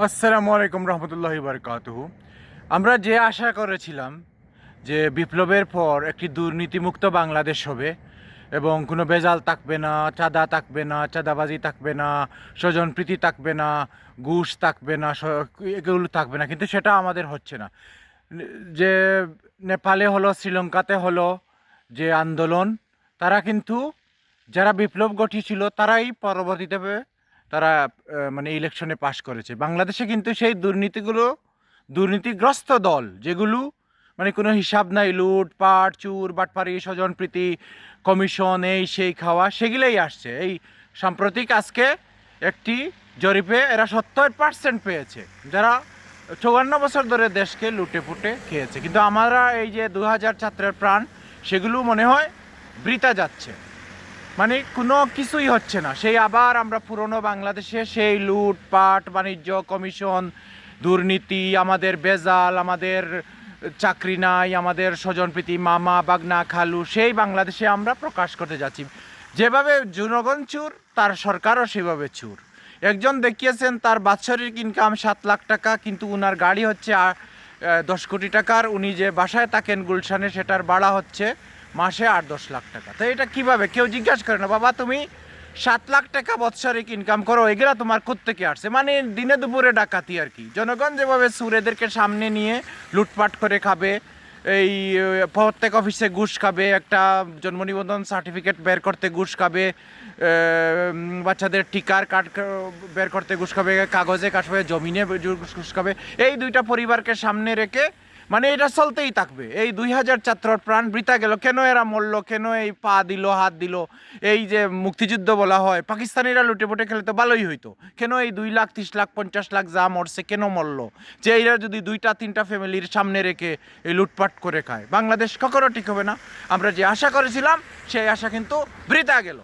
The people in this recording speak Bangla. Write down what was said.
আসসালামু আলাইকুম রহমতুল্লাহি বারকাতুহু। আমরা যে আশা করেছিলাম যে বিপ্লবের পর একটি দুর্নীতিমুক্ত বাংলাদেশ হবে এবং কোনো ভেজাল থাকবে না, চাঁদা থাকবে না, চাঁদাবাজি থাকবে না, স্বজনপ্রীতি থাকবে না, ঘুষ থাকবে না, এগুলো থাকবে না, কিন্তু সেটা আমাদের হচ্ছে না। যে নেপালে হলো, শ্রীলঙ্কাতে হলো যে আন্দোলন, তারা কিন্তু যারা বিপ্লব ঘটিয়েছিল তারাই পরবর্তীতে তারা মানে ইলেকশনে পাশ করেছে। বাংলাদেশে কিন্তু সেই দুর্নীতিগ্রস্ত দল যেগুলো মানে কোনো হিসাব নাই, লুটপাট, চুর বাটপারি, স্বজনপ্রীতি, কমিশন, এই সেই খাওয়া, সেগুলোই আসছে। এই সাম্প্রতিক আজকে একটি জরিপে এরা 70% পেয়েছে, যারা 54 বছর ধরে দেশকে লুটে পুটে খেয়েছে। কিন্তু আমরা এই যে 2000 ছাত্রের প্রাণ, সেগুলো মনে হয় বৃথা যাচ্ছে, মানে কোনো কিছুই হচ্ছে না। সেই আবার আমরা পুরনো বাংলাদেশে সেই লুটপাট, বাণিজ্য, কমিশন, দুর্নীতি, আমাদের বেজাল, আমাদের চাকরি নাই, আমাদের স্বজনপ্রীতি, মামা বাগনা খালু, সেই বাংলাদেশে আমরা প্রকাশ করতে যাচ্ছি। যেভাবে জনগণ চুর, তার সরকারও সেভাবে চুর। একজন দেখিয়েছেন তার বাৎসরিক ইনকাম 7 লাখ টাকা, কিন্তু উনার গাড়ি হচ্ছে 10 কোটি টাকার। উনি যে বাসায় থাকেন গুলশানে, সেটার ভাড়া হচ্ছে মাসে 8-10 লাখ টাকা। তো এটা কিভাবে? কেউ জিজ্ঞাসা করে না, বাবা তুমি 7 লাখ টাকা বৎসরিক ইনকাম করো, এগুলা তোমার কোত্থেকে আসছে? মানে দিনে দুপুরে ডাকাতি আর কি। জনগণ যেভাবে সুরেদেরকে সামনে নিয়ে লুটপাট করে খাবে, এই প্রত্যেক অফিসে ঘুষ খাবে, একটা জন্ম নিবন্ধন সার্টিফিকেট বের করতে ঘুষ খাবে, বাচ্চাদের টিকার কার্ড বের করতে ঘুষ খাবে, কাগজে কাটবে, জমিনে ঘুষ খাবে, এই দুইটা পরিবারকে সামনে রেখে মানে এটা চলতেই থাকবে। এই 2000 ছাত্রর প্রাণ বৃথা গেল কেন? এরা মরলো কেন? এই পা দিল, হাত দিল, এই যে মুক্তিযুদ্ধ বলা হয়, পাকিস্তানিরা লুটে পুটে খেলে তো ভালোই হইতো, কেন এই 2 লাখ, 30 লাখ, 50 লাখ যা মরছে কেন মরলো? যে এরা যদি 2টা 3টা ফ্যামিলির সামনে রেখে এই লুটপাট করে খায়, বাংলাদেশ কখনো ঠিক হবে না। আমরা যে আশা করেছিলাম সেই আশা কিন্তু বৃথা গেল।